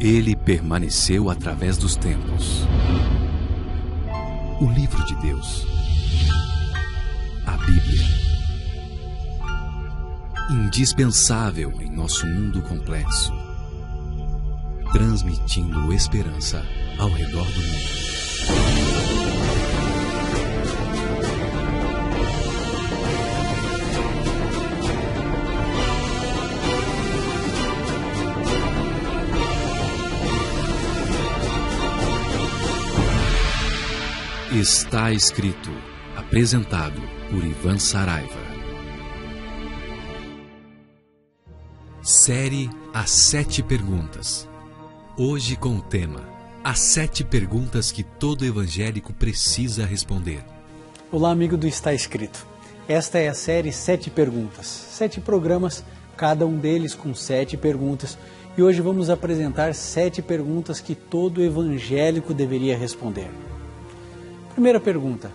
Ele permaneceu através dos tempos. O livro de Deus, a Bíblia, indispensável em nosso mundo complexo, transmitindo esperança ao redor do mundo. Está escrito, apresentado por Ivan Saraiva. Série As 7 Perguntas. Hoje com o tema As 7 Perguntas que todo evangélico precisa responder. Olá, amigo do Está Escrito. Esta é a série 7 Perguntas. 7 programas, cada um deles com 7 perguntas. E hoje vamos apresentar 7 perguntas que todo evangélico deveria responder. Primeira pergunta: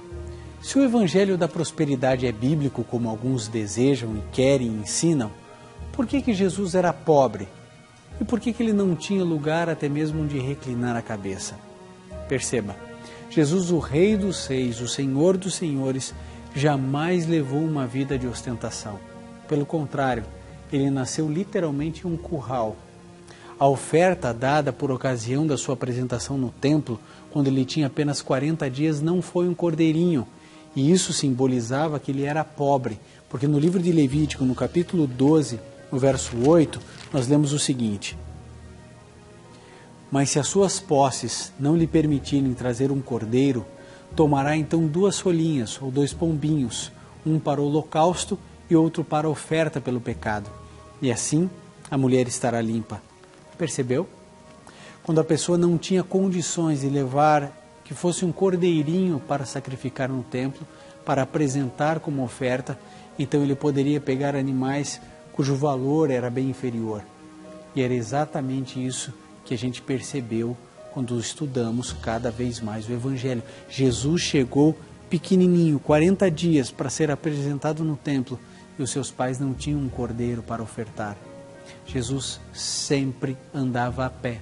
se o evangelho da prosperidade é bíblico, como alguns desejam e querem e ensinam, por que Jesus era pobre? E por que ele não tinha lugar até mesmo onde reclinar a cabeça? Perceba, Jesus, o Rei dos Reis, o Senhor dos Senhores, jamais levou uma vida de ostentação. Pelo contrário, ele nasceu literalmente em um curral. A oferta dada por ocasião da sua apresentação no templo, quando ele tinha apenas 40 dias, não foi um cordeirinho. E isso simbolizava que ele era pobre, porque no livro de Levítico, no capítulo 12, no verso 8, nós lemos o seguinte: mas se as suas posses não lhe permitirem trazer um cordeiro, tomará então 2 rolinhas ou 2 pombinhos, um para o holocausto e outro para a oferta pelo pecado. E assim a mulher estará limpa. Percebeu? Quando a pessoa não tinha condições de levar que fosse um cordeirinho para sacrificar no templo, para apresentar como oferta, então ele poderia pegar animais cujo valor era bem inferior. E era exatamente isso que a gente percebeu quando estudamos cada vez mais o Evangelho. Jesus chegou pequenininho, 40 dias para ser apresentado no templo, e os seus pais não tinham um cordeiro para ofertar. Jesus sempre andava a pé.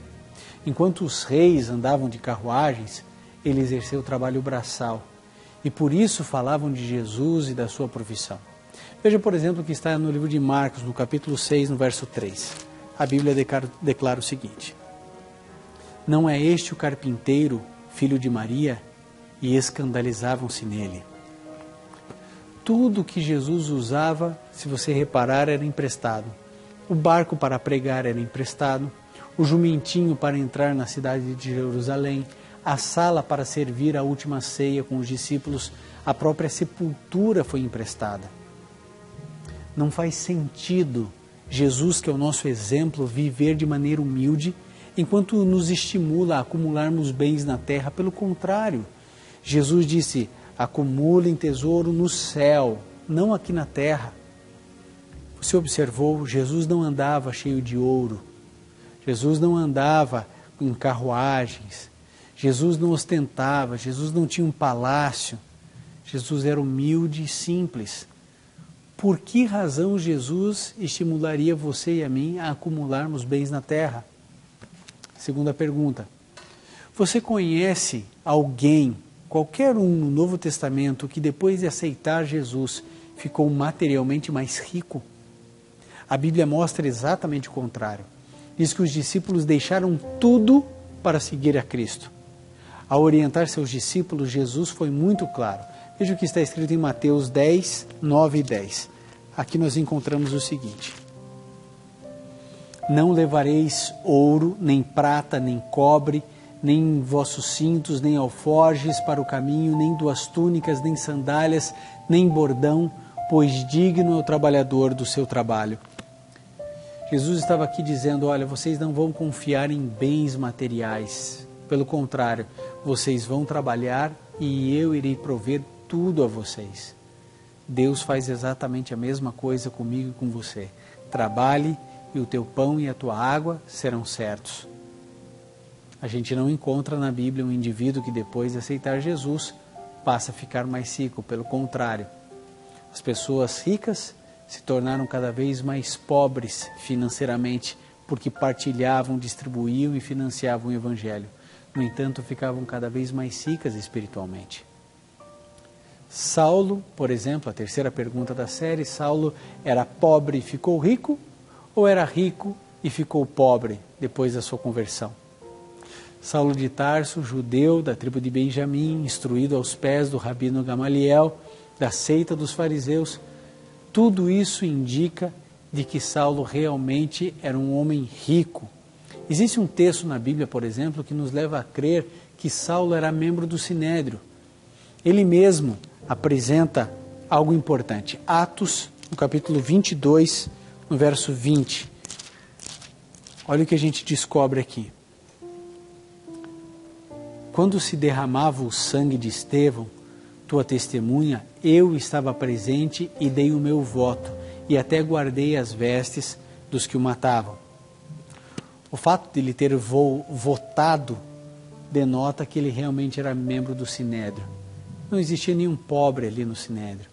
Enquanto os reis andavam de carruagens, ele exerceu o trabalho braçal. E por isso falavam de Jesus e da sua profissão. Veja, por exemplo, o que está no livro de Marcos, no capítulo 6, no verso 3. A Bíblia declara o seguinte: não é este o carpinteiro, filho de Maria? E escandalizavam-se nele. Tudo que Jesus usava, se você reparar, era emprestado. O barco para pregar era emprestado, o jumentinho para entrar na cidade de Jerusalém, a sala para servir a última ceia com os discípulos, a própria sepultura foi emprestada. Não faz sentido Jesus, que é o nosso exemplo, viver de maneira humilde, enquanto nos estimula a acumularmos bens na terra. Pelo contrário, Jesus disse: acumulem tesouro no céu, não aqui na terra. Você observou, Jesus não andava cheio de ouro, Jesus não andava em carruagens, Jesus não ostentava, Jesus não tinha um palácio, Jesus era humilde e simples. Por que razão Jesus estimularia você e a mim a acumularmos bens na terra? Segunda pergunta: você conhece alguém, qualquer um no Novo Testamento, que depois de aceitar Jesus ficou materialmente mais rico? A Bíblia mostra exatamente o contrário. Diz que os discípulos deixaram tudo para seguir a Cristo. Ao orientar seus discípulos, Jesus foi muito claro. Veja o que está escrito em Mateus 10, 9 e 10. Aqui nós encontramos o seguinte: não levareis ouro, nem prata, nem cobre, nem vossos cintos, nem alforjes para o caminho, nem 2 túnicas, nem sandálias, nem bordão, pois digno é o trabalhador do seu trabalho. Jesus estava aqui dizendo: olha, vocês não vão confiar em bens materiais. Pelo contrário, vocês vão trabalhar e eu irei prover tudo a vocês. Deus faz exatamente a mesma coisa comigo e com você. Trabalhe e o teu pão e a tua água serão certos. A gente não encontra na Bíblia um indivíduo que depois de aceitar Jesus passa a ficar mais rico. Pelo contrário, as pessoas ricas se tornaram cada vez mais pobres financeiramente porque partilhavam, distribuíam e financiavam o Evangelho. No entanto, ficavam cada vez mais ricas espiritualmente. Saulo, por exemplo, a terceira pergunta da série, Saulo era pobre e ficou rico, ou era rico e ficou pobre depois da sua conversão? Saulo de Tarso, judeu da tribo de Benjamim, instruído aos pés do rabino Gamaliel, da seita dos fariseus, tudo isso indica de que Saulo realmente era um homem rico. Existe um texto na Bíblia, por exemplo, que nos leva a crer que Saulo era membro do Sinédrio. Ele mesmo apresenta algo importante. Atos, no capítulo 22, no verso 20. Olha o que a gente descobre aqui. Quando se derramava o sangue de Estevão, tua testemunha, eu estava presente e dei o meu voto, e até guardei as vestes dos que o matavam. O fato de ele ter votado denota que ele realmente era membro do Sinédrio. Não existia nenhum pobre ali no Sinédrio.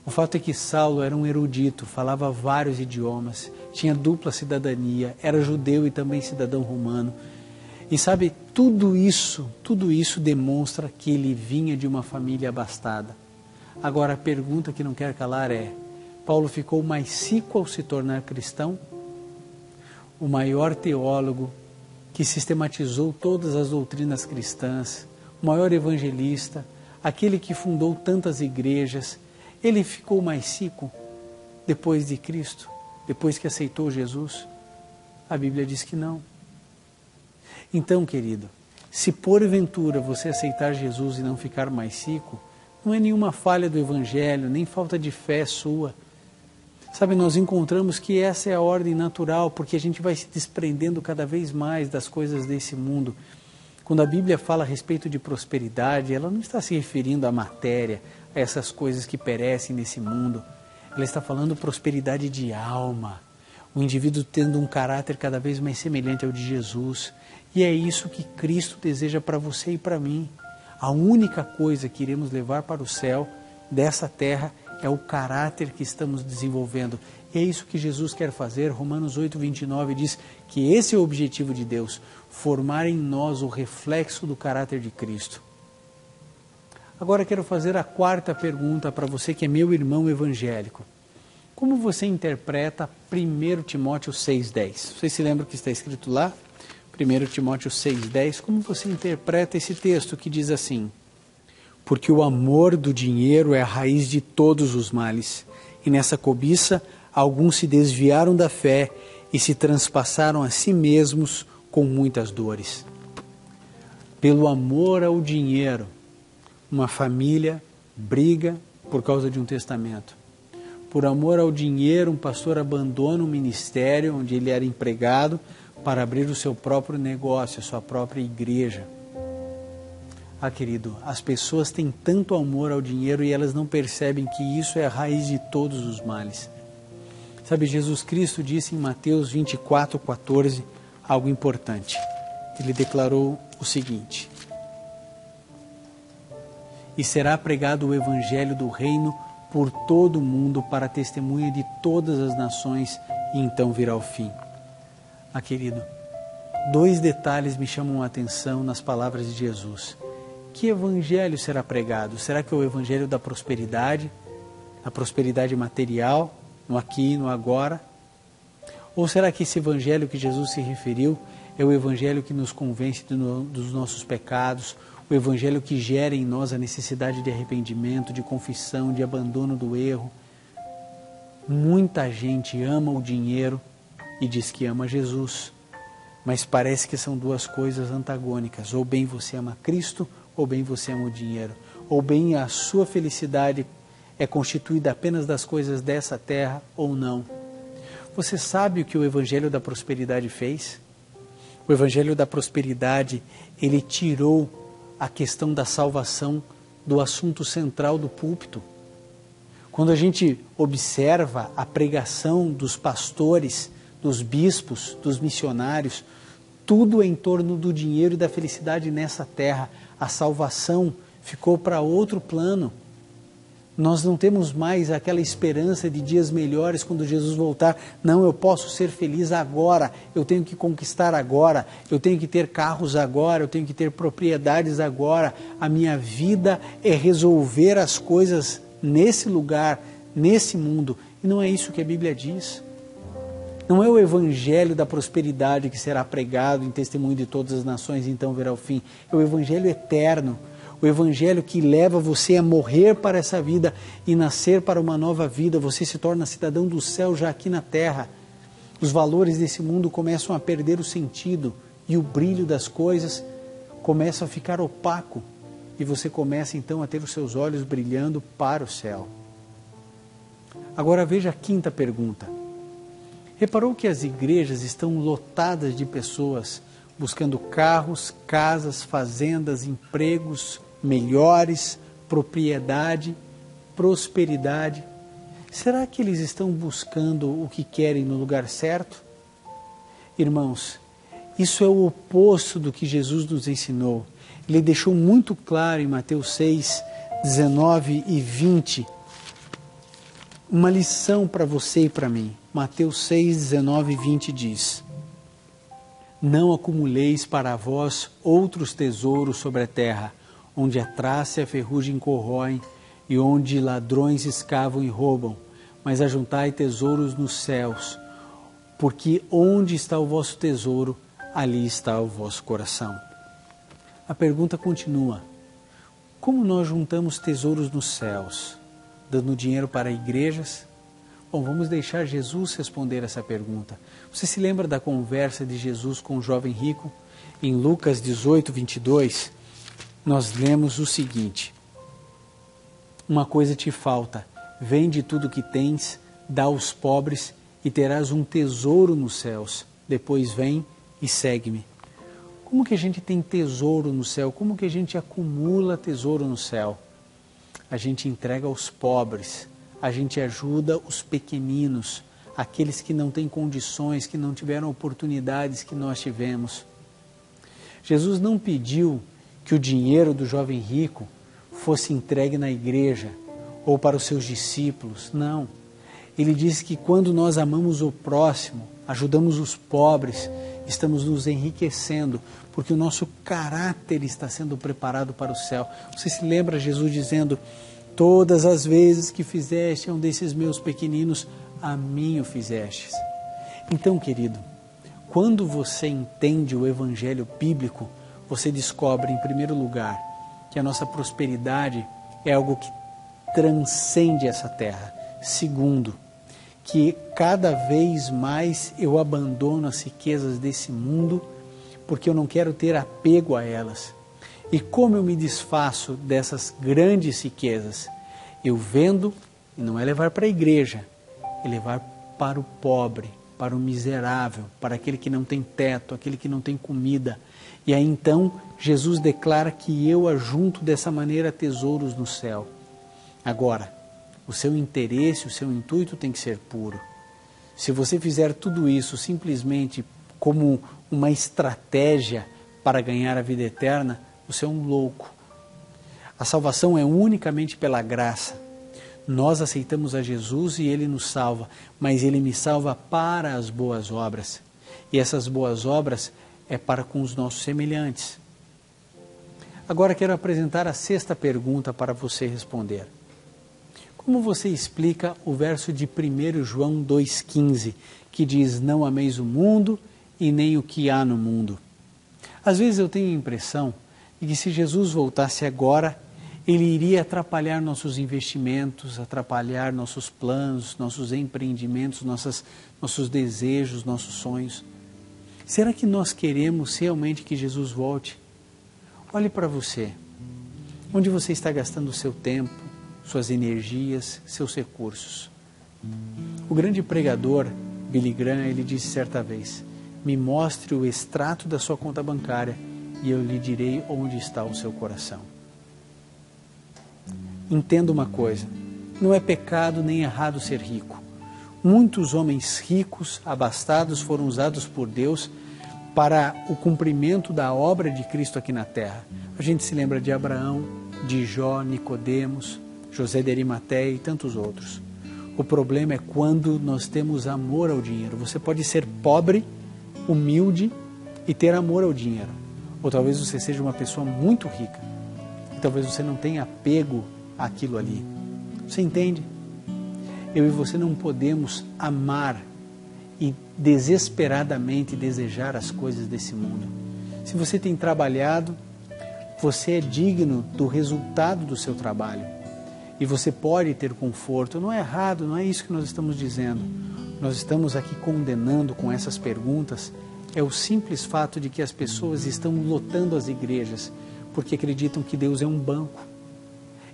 O fato é que Saulo era um erudito, falava vários idiomas, tinha dupla cidadania, era judeu e também cidadão romano. E sabe, tudo isso demonstra que ele vinha de uma família abastada. Agora a pergunta que não quer calar é: Paulo ficou mais rico ao se tornar cristão? O maior teólogo que sistematizou todas as doutrinas cristãs, o maior evangelista, aquele que fundou tantas igrejas, ele ficou mais rico depois de Cristo, depois que aceitou Jesus? A Bíblia diz que não. Então, querido, se porventura você aceitar Jesus e não ficar mais rico, não é nenhuma falha do Evangelho, nem falta de fé sua. Sabe, nós encontramos que essa é a ordem natural, porque a gente vai se desprendendo cada vez mais das coisas desse mundo. Quando a Bíblia fala a respeito de prosperidade, ela não está se referindo à matéria, a essas coisas que perecem nesse mundo. Ela está falando prosperidade de alma, o indivíduo tendo um caráter cada vez mais semelhante ao de Jesus. E é isso que Cristo deseja para você e para mim. A única coisa que iremos levar para o céu dessa terra é o caráter que estamos desenvolvendo. E é isso que Jesus quer fazer. Romanos 8:29 diz que esse é o objetivo de Deus, formar em nós o reflexo do caráter de Cristo. Agora quero fazer a quarta pergunta para você que é meu irmão evangélico. Como você interpreta 1 Timóteo 6,10? Você se lembra o que está escrito lá? 1 Timóteo 6,10, como você interpreta esse texto que diz assim: porque o amor do dinheiro é a raiz de todos os males, e nessa cobiça alguns se desviaram da fé e se transpassaram a si mesmos com muitas dores. Pelo amor ao dinheiro, uma família briga por causa de um testamento. Por amor ao dinheiro, um pastor abandona o ministério onde ele era empregado para abrir o seu próprio negócio, a sua própria igreja. Ah, querido, as pessoas têm tanto amor ao dinheiro e elas não percebem que isso é a raiz de todos os males. Sabe, Jesus Cristo disse em Mateus 24:14 algo importante. Ele declarou o seguinte: e será pregado o evangelho do reino por todo o mundo para testemunha de todas as nações, e então virá o fim. Ah, querido, 2 detalhes me chamam a atenção nas palavras de Jesus. Que evangelho será pregado? Será que é o evangelho da prosperidade, a prosperidade material, no aqui e no agora? Ou será que esse evangelho que Jesus se referiu é o evangelho que nos convence dos nossos pecados, o evangelho que gera em nós a necessidade de arrependimento, de confissão, de abandono do erro? Muita gente ama o dinheiro e diz que ama Jesus, mas parece que são duas coisas antagônicas. Ou bem você ama Cristo, ou bem você ama o dinheiro. Ou bem a sua felicidade é constituída apenas das coisas dessa terra, ou não. Você sabe o que o evangelho da prosperidade fez? O evangelho da prosperidade, ele tirou a questão da salvação do assunto central do púlpito. Quando a gente observa a pregação dos pastores, dos bispos, dos missionários, tudo é em torno do dinheiro e da felicidade nessa terra. A salvação ficou para outro plano. Nós não temos mais aquela esperança de dias melhores quando Jesus voltar. Não, eu posso ser feliz agora, eu tenho que conquistar agora, eu tenho que ter carros agora, eu tenho que ter propriedades agora. A minha vida é resolver as coisas nesse lugar, nesse mundo. E não é isso que a Bíblia diz. Não é o evangelho da prosperidade que será pregado em testemunho de todas as nações e então verá o fim. É o evangelho eterno. O evangelho que leva você a morrer para essa vida e nascer para uma nova vida. Você se torna cidadão do céu já aqui na terra. Os valores desse mundo começam a perder o sentido e o brilho das coisas começa a ficar opaco. E você começa então a ter os seus olhos brilhando para o céu. Agora veja a quinta pergunta. Reparou que as igrejas estão lotadas de pessoas buscando carros, casas, fazendas, empregos melhores, propriedade, prosperidade. Será que eles estão buscando o que querem no lugar certo? Irmãos, isso é o oposto do que Jesus nos ensinou. Ele deixou muito claro em Mateus 6, 19 e 20, uma lição para você e para mim. Mateus 6, 19 e 20 diz: não acumuleis para vós outros tesouros sobre a terra, onde a traça e a ferrugem corroem, e onde ladrões escavam e roubam, mas ajuntai tesouros nos céus, porque onde está o vosso tesouro, ali está o vosso coração. A pergunta continua: como nós juntamos tesouros nos céus? Dando dinheiro para igrejas? Bom, vamos deixar Jesus responder essa pergunta. Você se lembra da conversa de Jesus com o jovem rico? Em Lucas 18, 22, nós lemos o seguinte: uma coisa te falta, vende tudo que tens, dá aos pobres e terás um tesouro nos céus. Depois vem e segue-me. Como que a gente tem tesouro no céu? Como que a gente acumula tesouro no céu? A gente entrega aos pobres, a gente ajuda os pequeninos, aqueles que não têm condições, que não tiveram oportunidades que nós tivemos. Jesus não pediu que o dinheiro do jovem rico fosse entregue na igreja ou para os seus discípulos, não. Ele disse que quando nós amamos o próximo, ajudamos os pobres, estamos nos enriquecendo, porque o nosso caráter está sendo preparado para o céu. Você se lembra Jesus dizendo: todas as vezes que fizeste a um desses meus pequeninos, a mim o fizestes. Então, querido, quando você entende o evangelho bíblico, você descobre, em primeiro lugar, que a nossa prosperidade é algo que transcende essa terra. Segundo, que cada vez mais eu abandono as riquezas desse mundo, porque eu não quero ter apego a elas. E como eu me desfaço dessas grandes riquezas? Eu vendo, e não é levar para a igreja, é levar para o pobre, para o miserável, para aquele que não tem teto, aquele que não tem comida. E aí então Jesus declara que eu ajunto dessa maneira tesouros no céu. Agora, o seu interesse, o seu intuito tem que ser puro. Se você fizer tudo isso simplesmente como uma estratégia para ganhar a vida eterna, você é um louco. A salvação é unicamente pela graça. Nós aceitamos a Jesus e Ele nos salva, mas Ele me salva para as boas obras. E essas boas obras é para com os nossos semelhantes. Agora quero apresentar a sexta pergunta para você responder. Como você explica o verso de 1 João 2,15, que diz: não ameis o mundo e nem o que há no mundo? Às vezes eu tenho a impressão de que se Jesus voltasse agora, Ele iria atrapalhar nossos investimentos, atrapalhar nossos planos, nossos empreendimentos, nossos desejos, nossos sonhos. Será que nós queremos realmente que Jesus volte? Olhe para você. Onde você está gastando o seu tempo, suas energias, seus recursos? O grande pregador Billy Graham, ele disse certa vez: me mostre o extrato da sua conta bancária e eu lhe direi onde está o seu coração. Entenda uma coisa, não é pecado nem errado ser rico. Muitos homens ricos, abastados, foram usados por Deus para o cumprimento da obra de Cristo aqui na terra. A gente se lembra de Abraão, de Jó, Nicodemos, José de Arimateia e tantos outros. O problema é quando nós temos amor ao dinheiro. Você pode ser pobre, humilde e ter amor ao dinheiro. Ou talvez você seja uma pessoa muito rica e talvez você não tenha apego àquilo ali. Você entende? Eu e você não podemos amar e desesperadamente desejar as coisas desse mundo. Se você tem trabalhado, você é digno do resultado do seu trabalho. E você pode ter conforto. Não é errado, não é isso que nós estamos dizendo. Nós estamos aqui condenando com essas perguntas é o simples fato de que as pessoas estão lotando as igrejas porque acreditam que Deus é um banco.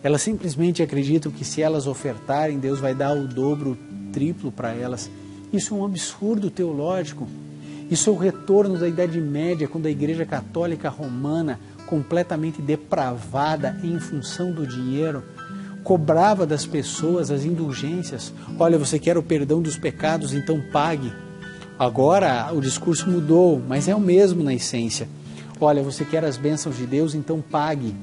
Elas simplesmente acreditam que se elas ofertarem, Deus vai dar o dobro, o triplo para elas. Isso é um absurdo teológico. Isso é o retorno da Idade Média, quando a Igreja Católica Romana, completamente depravada em função do dinheiro, cobrava das pessoas as indulgências. Olha, você quer o perdão dos pecados, então pague. Agora o discurso mudou, mas é o mesmo na essência. Olha, você quer as bênçãos de Deus, então pague.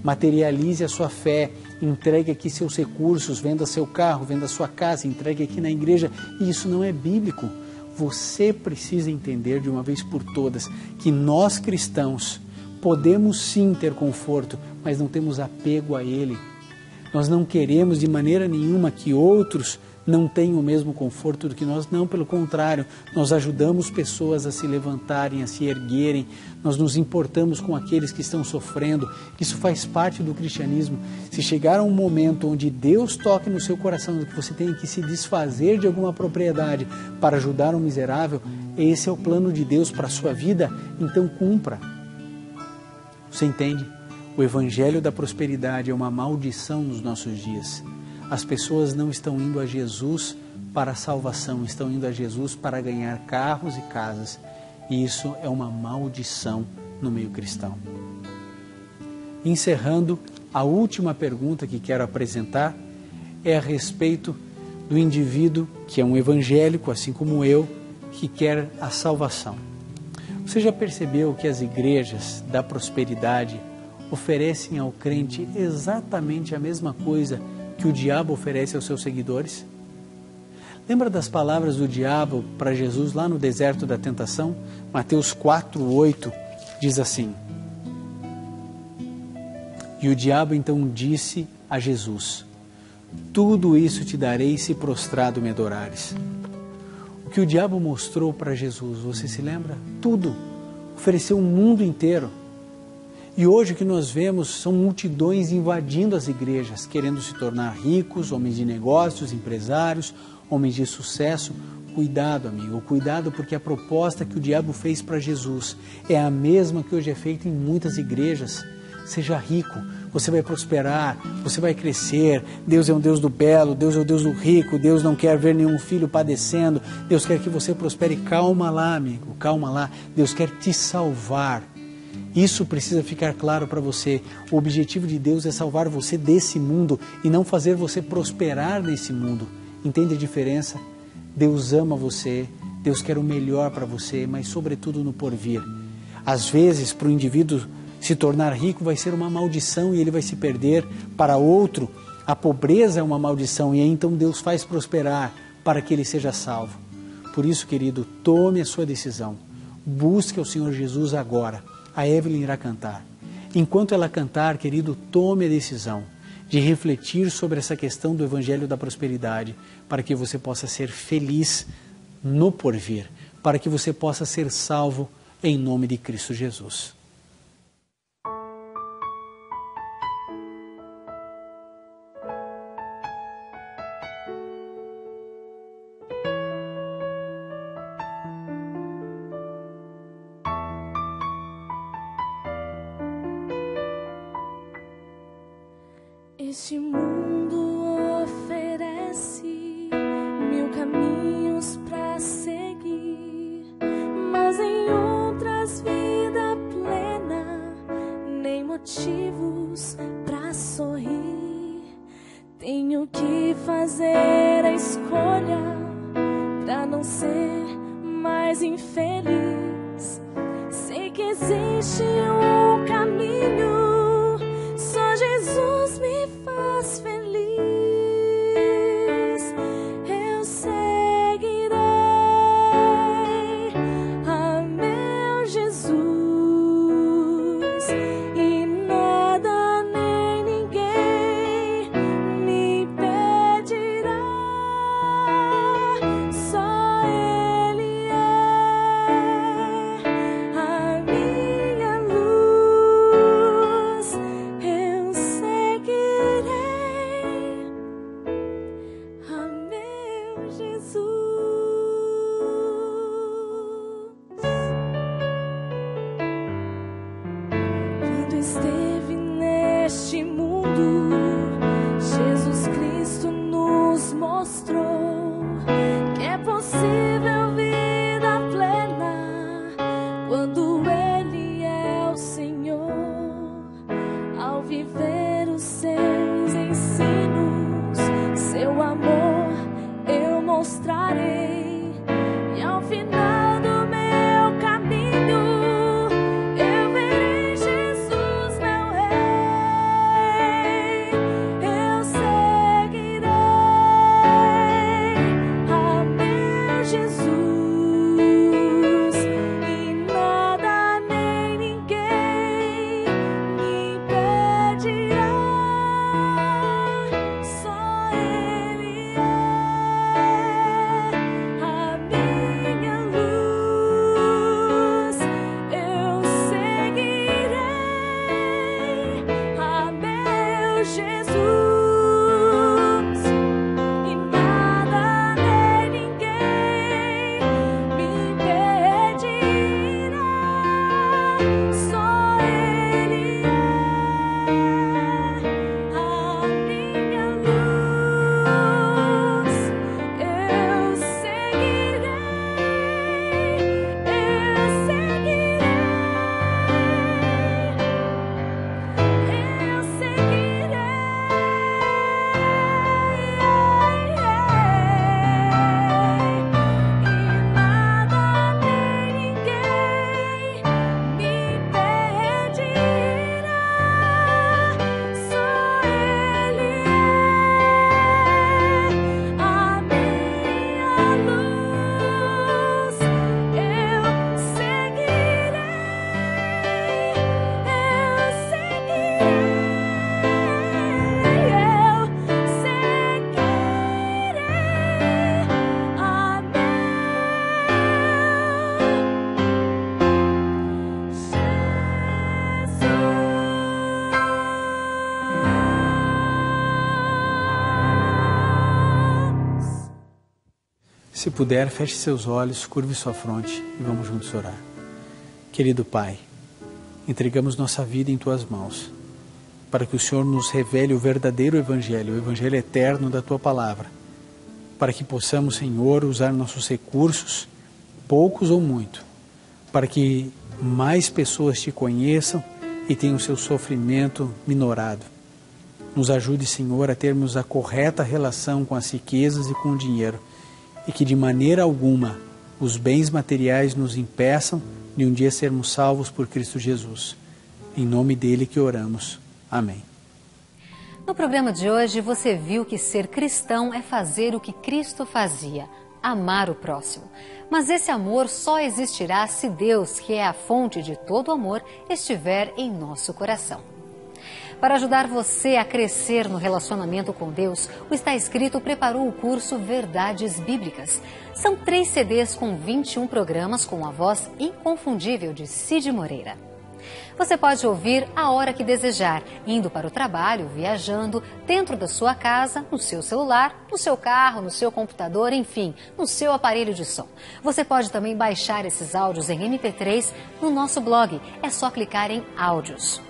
Materialize a sua fé, entregue aqui seus recursos, venda seu carro, venda sua casa, entregue aqui na igreja. E isso não é bíblico. Você precisa entender de uma vez por todas que nós cristãos podemos sim ter conforto, mas não temos apego a ele. Nós não queremos de maneira nenhuma que outros não tenham o mesmo conforto do que nós. Não, pelo contrário, nós ajudamos pessoas a se levantarem, a se erguerem, nós nos importamos com aqueles que estão sofrendo. Isso faz parte do cristianismo. Se chegar a um momento onde Deus toque no seu coração que você tem que se desfazer de alguma propriedade para ajudar um miserável, esse é o plano de Deus para a sua vida, então cumpra. Você entende? O evangelho da prosperidade é uma maldição nos nossos dias. As pessoas não estão indo a Jesus para a salvação, estão indo a Jesus para ganhar carros e casas. E isso é uma maldição no meio cristão. Encerrando, a última pergunta que quero apresentar é a respeito do indivíduo que é um evangélico, assim como eu, que quer a salvação. Você já percebeu que as igrejas da prosperidade oferecem ao crente exatamente a mesma coisa que o diabo oferece aos seus seguidores? Lembra das palavras do diabo para Jesus lá no deserto da tentação? Mateus 4:8 diz assim: E o diabo então disse a Jesus: Tudo isso te darei se prostrado me adorares. O que o diabo mostrou para Jesus, você se lembra? Tudo. Ofereceu o mundo inteiro. E hoje o que nós vemos são multidões invadindo as igrejas, querendo se tornar ricos, homens de negócios, empresários, homens de sucesso. Cuidado, amigo, cuidado, porque a proposta que o diabo fez para Jesus é a mesma que hoje é feita em muitas igrejas. Seja rico, você vai prosperar, você vai crescer. Deus é um Deus do belo, Deus é o Deus do rico, Deus não quer ver nenhum filho padecendo, Deus quer que você prospere. Calma lá, amigo, calma lá. Deus quer te salvar. Isso precisa ficar claro para você. O objetivo de Deus é salvar você desse mundo e não fazer você prosperar nesse mundo. Entende a diferença? Deus ama você, Deus quer o melhor para você, mas sobretudo no porvir. Às vezes, para o indivíduo se tornar rico vai ser uma maldição e ele vai se perder. Para outro, a pobreza é uma maldição e aí então Deus faz prosperar para que ele seja salvo. Por isso, querido, tome a sua decisão. Busque o Senhor Jesus agora. A Evelyn irá cantar. Enquanto ela cantar, querido, tome a decisão de refletir sobre essa questão do Evangelho da Prosperidade, para que você possa ser feliz no porvir, para que você possa ser salvo em nome de Cristo Jesus. Este mundo oferece 1000 caminhos para seguir, mas em outras vida plena, nem motivos para sorrir. Tenho que fazer a escolha para não ser mais infeliz. Sei que existe um caminho, só Jesus me faz feliz. esteve neste mundo, Jesus Cristo nos mostrou que é possível vida plena quando Ele é o Senhor. Ao viver os seus ensinos, seu amor eu mostrarei, e ao final do meu caminho eu verei Jesus, meu Rei. Eu seguirei a meu Jesus, e nada nem ninguém me impedirá. Só Ele é a minha luz. Eu seguirei a meu Jesus, e nada nem ninguém me impedirá. Só Ele é a minha luz. Eu seguirei, Se puder, feche seus olhos, curve sua fronte e vamos juntos orar. Querido Pai, entregamos nossa vida em Tuas mãos, para que o Senhor nos revele o verdadeiro Evangelho, o Evangelho eterno da Tua Palavra, para que possamos, Senhor, usar nossos recursos, poucos ou muito, para que mais pessoas Te conheçam e tenham seu sofrimento minorado. Nos ajude, Senhor, a termos a correta relação com as riquezas e com o dinheiro, e que de maneira alguma os bens materiais nos impeçam de um dia sermos salvos por Cristo Jesus. Em nome dele que oramos. Amém. No programa de hoje você viu que ser cristão é fazer o que Cristo fazia, amar o próximo. Mas esse amor só existirá se Deus, que é a fonte de todo amor, estiver em nosso coração. Para ajudar você a crescer no relacionamento com Deus, o Está Escrito preparou o curso Verdades Bíblicas. São 3 CDs com 21 programas com a voz inconfundível de Cid Moreira. Você pode ouvir a hora que desejar, indo para o trabalho, viajando, dentro da sua casa, no seu celular, no seu carro, no seu computador, enfim, no seu aparelho de som. Você pode também baixar esses áudios em MP3 no nosso blog. É só clicar em áudios.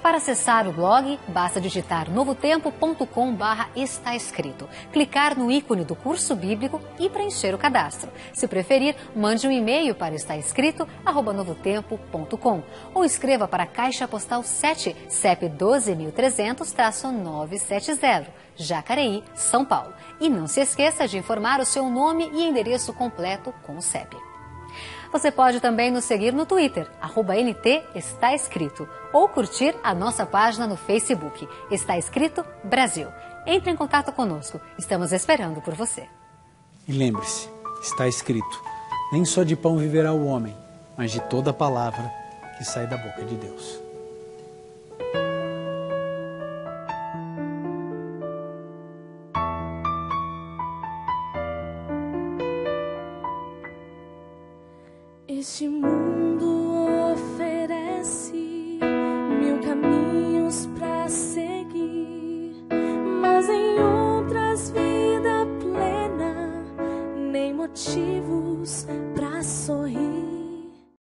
Para acessar o blog, basta digitar novotempo.com/está escrito, clicar no ícone do curso bíblico e preencher o cadastro. Se preferir, mande um e-mail para estaescrito@novotempo.com ou escreva para a Caixa Postal 7, CEP 12.300-970, Jacareí, São Paulo. E não se esqueça de informar o seu nome e endereço completo com o CEP. Você pode também nos seguir no Twitter, @NT Está Escrito, ou curtir a nossa página no Facebook, Está Escrito Brasil. Entre em contato conosco, estamos esperando por você. E lembre-se, está escrito, nem só de pão viverá o homem, mas de toda a palavra que sai da boca de Deus. Este mundo oferece 1000 caminhos pra seguir, mas em outras vida plena, nem motivos pra sorrir.